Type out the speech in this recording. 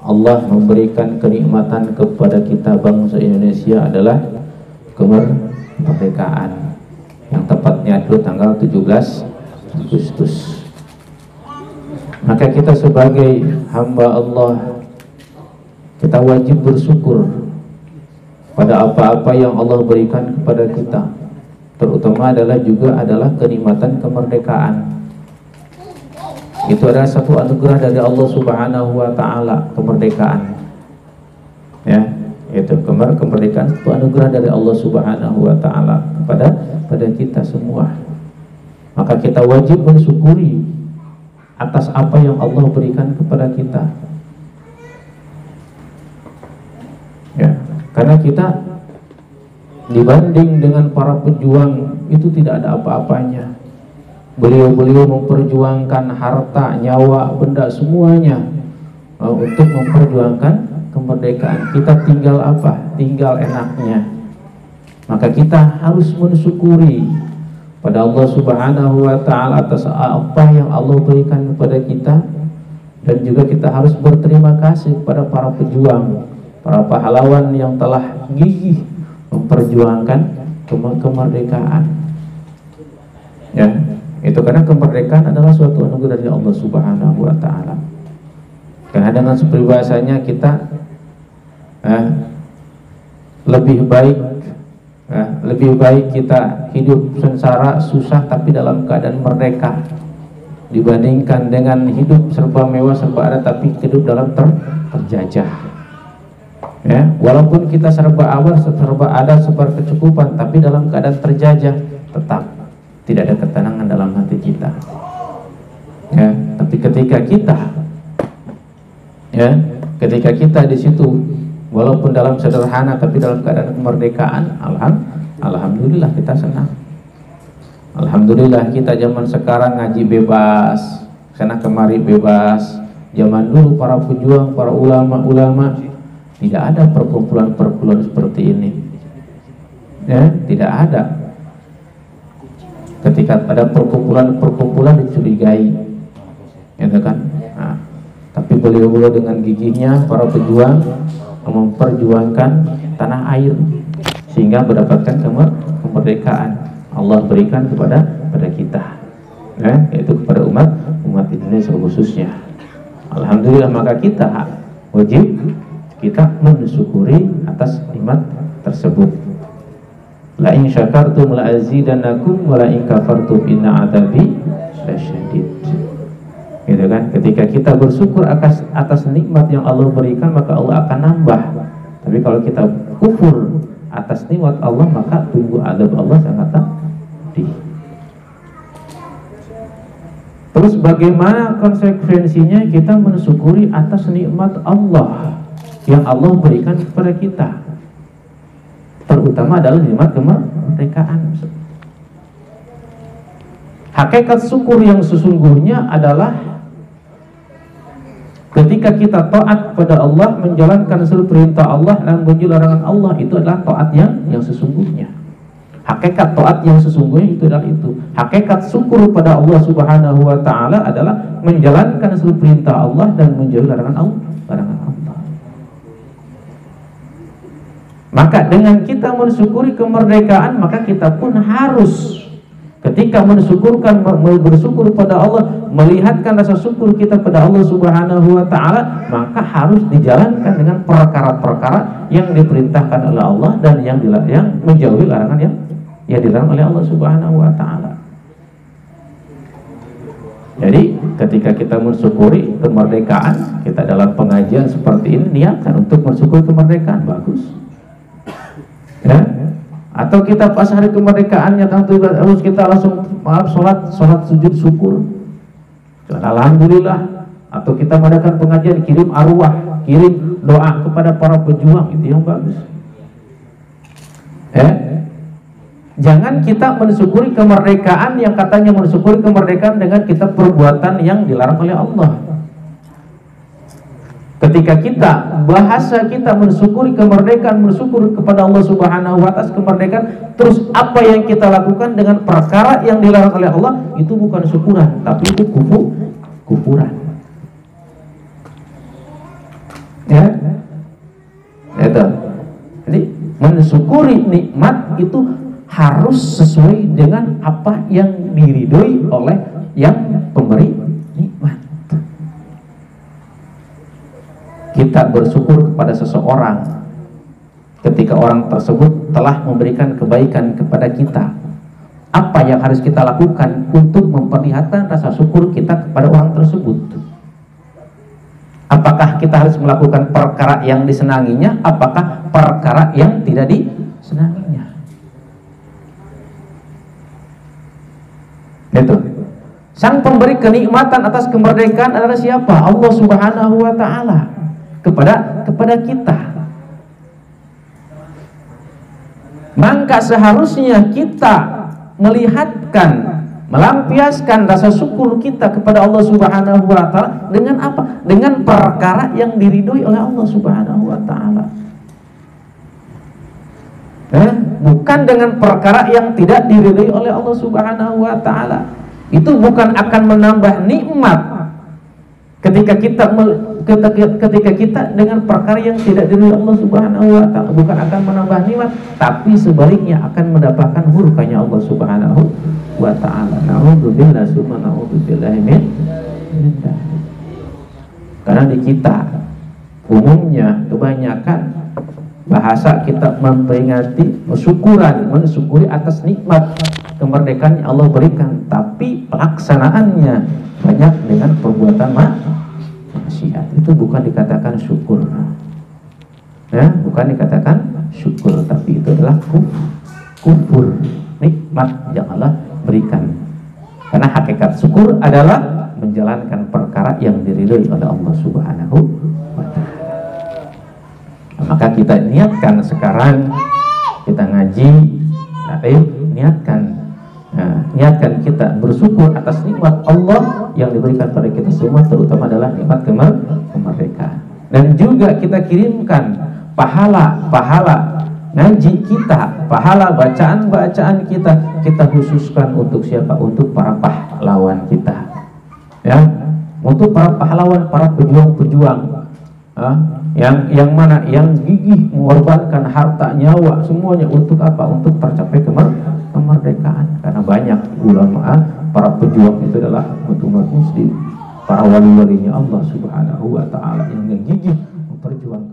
Allah memberikan kenikmatan kepada kita bangsa Indonesia adalah kemerdekaan, yang tepatnya itu tanggal 17 Agustus. Maka kita sebagai hamba Allah, kita wajib bersyukur pada apa-apa yang Allah berikan kepada kita, terutama adalah kenikmatan kemerdekaan. Itu adalah satu anugerah dari Allah Subhanahu wa taala, kemerdekaan. Ya, itu kemerdekaan itu anugerah dari Allah Subhanahu wa taala pada kita semua. Maka kita wajib mensyukuri atas apa yang Allah berikan kepada kita. Ya, karena kita dibanding dengan para pejuang itu tidak ada apa-apanya. Beliau memperjuangkan harta, nyawa, benda semuanya untuk memperjuangkan kemerdekaan. Kita tinggal apa? Tinggal enaknya. Maka kita harus mensyukuri pada Allah Subhanahu wa taala atas apa yang Allah berikan kepada kita, dan juga kita harus berterima kasih kepada para pejuang, para pahlawan yang telah gigih memperjuangkan kemerdekaan. Ya, itu karena kemerdekaan adalah suatu anugerah dari Allah Subhanahu wa taala. Karena dengan peribahasanya kita lebih baik kita hidup sengsara susah tapi dalam keadaan merdeka, dibandingkan dengan hidup serba mewah serba ada tapi hidup dalam terjajah. Ya, walaupun kita serba ada serba kecukupan, tapi dalam keadaan terjajah tetap tidak ada ketenangan dalam hati kita. Ya, tapi ketika kita di situ, walaupun dalam sederhana tapi dalam keadaan kemerdekaan, alhamdulillah kita senang. Alhamdulillah kita zaman sekarang ngaji bebas, sana kemari bebas. Zaman dulu para pejuang, para ulama tidak ada perkumpulan seperti ini. Ya, tidak ada. Ketika ada perkumpulan dicurigai, gitu kan? Nah, tapi beliau dengan gigihnya para pejuang memperjuangkan tanah air sehingga mendapatkan kemerdekaan Allah berikan kepada kita, yaitu kepada umat Indonesia khususnya. Alhamdulillah, maka kita wajib kita mensyukuri atas nikmat tersebut. La in syakartum la azidannakum wa la in kafartum inna adzabi lasyadid. Gitu kan? Ketika kita bersyukur atas nikmat yang Allah berikan, maka Allah akan nambah. Tapi kalau kita kufur atas nikmat Allah, maka tunggu azab Allah sangat pedih. Terus bagaimana konsekuensinya kita mensyukuri atas nikmat Allah yang Allah berikan kepada kita? Terutama adalah nikmat kemerdekaan. Hakikat syukur yang sesungguhnya adalah ketika kita taat pada Allah, menjalankan seluruh perintah Allah dan menjauhi larangan Allah, itu adalah taat yang sesungguhnya. Hakikat taat yang sesungguhnya itu adalah itu. Hakikat syukur pada Allah Subhanahu wa taala adalah menjalankan seluruh perintah Allah dan menjauhi larangan Allah. Maka dengan kita mensyukuri kemerdekaan, maka kita pun harus ketika bersyukur pada Allah, melihatkan rasa syukur kita pada Allah Subhanahu wa taala, maka harus dijalankan dengan perkara-perkara yang diperintahkan oleh Allah dan yang menjauhi larangan yang dilarang oleh Allah Subhanahu wa taala. Jadi ketika kita mensyukuri kemerdekaan, kita dalam pengajian seperti ini niatkan untuk mensyukuri kemerdekaan, bagus. Ya? Atau kita pas hari kemerdekaannya harus kita langsung sholat sujud syukur, alhamdulillah. Atau kita mengadakan pengajian, kirim arwah, kirim doa kepada para pejuang, itu yang bagus. Jangan kita mensyukuri kemerdekaan yang katanya mensyukuri kemerdekaan dengan kita perbuatan yang dilarang oleh Allah. Ketika bahasa kita mensyukuri kemerdekaan, bersyukur kepada Allah Subhanahu wa taala kemerdekaan, terus apa yang kita lakukan dengan perkara yang dilarang oleh Allah, itu bukan syukuran, tapi itu kufuran. Ya, itu. Jadi mensyukuri nikmat itu harus sesuai dengan apa yang diridhoi oleh yang pemberi nikmat. Kita bersyukur kepada seseorang ketika orang tersebut telah memberikan kebaikan kepada kita. Apa yang harus kita lakukan untuk memperlihatkan rasa syukur kita kepada orang tersebut? Apakah kita harus melakukan perkara yang disenanginya? Apakah perkara yang tidak disenanginya? Itu. Sang pemberi kenikmatan atas kemerdekaan adalah siapa? Allah Subhanahu wa taala kepada kita. Maka seharusnya kita melihatkan, melampiaskan rasa syukur kita kepada Allah Subhanahu wa taala dengan apa? Dengan perkara yang diridhoi oleh Allah Subhanahu wa taala. Bukan dengan perkara yang tidak diridhoi oleh Allah Subhanahu wa taala. Itu bukan akan menambah nikmat ketika kita dengan perkara yang tidak diridhoi Allah Subhanahu wa taala, bukan akan menambah nikmat, tapi sebaliknya akan mendapatkan murkanya Allah Subhanahu wa taala. Na'udzubillah summa na'udzubillahi min dzalik. Karena di kita umumnya kebanyakan bahasa kita memperingati mensyukuri atas nikmat kemerdekaan yang Allah berikan, tapi pelaksanaannya banyak dengan perbuatan maksiat. Itu bukan dikatakan syukur, ya, bukan dikatakan syukur, tapi itu adalah kufur nikmat yang Allah berikan. Karena hakikat syukur adalah menjalankan perkara yang diridhoi oleh Allah Subhanahu wa taala. Maka kita niatkan sekarang kita ngaji, ayo niatkan kita bersyukur atas nikmat Allah yang diberikan pada kita semua, terutama adalah nikmat kemerdekaan. Dan juga kita kirimkan pahala ngaji kita, pahala bacaan kita khususkan untuk siapa? Untuk para pahlawan kita, ya, untuk para pahlawan, para pejuang-pejuang, yang mana yang gigih mengorbankan harta, nyawa, semuanya untuk apa? Untuk tercapai kemerdekaan. Karena banyak ulama, para pejuang itu adalah umat muslim, para wali-walinya Allah Subhanahu wa taala yang gigih memperjuangkan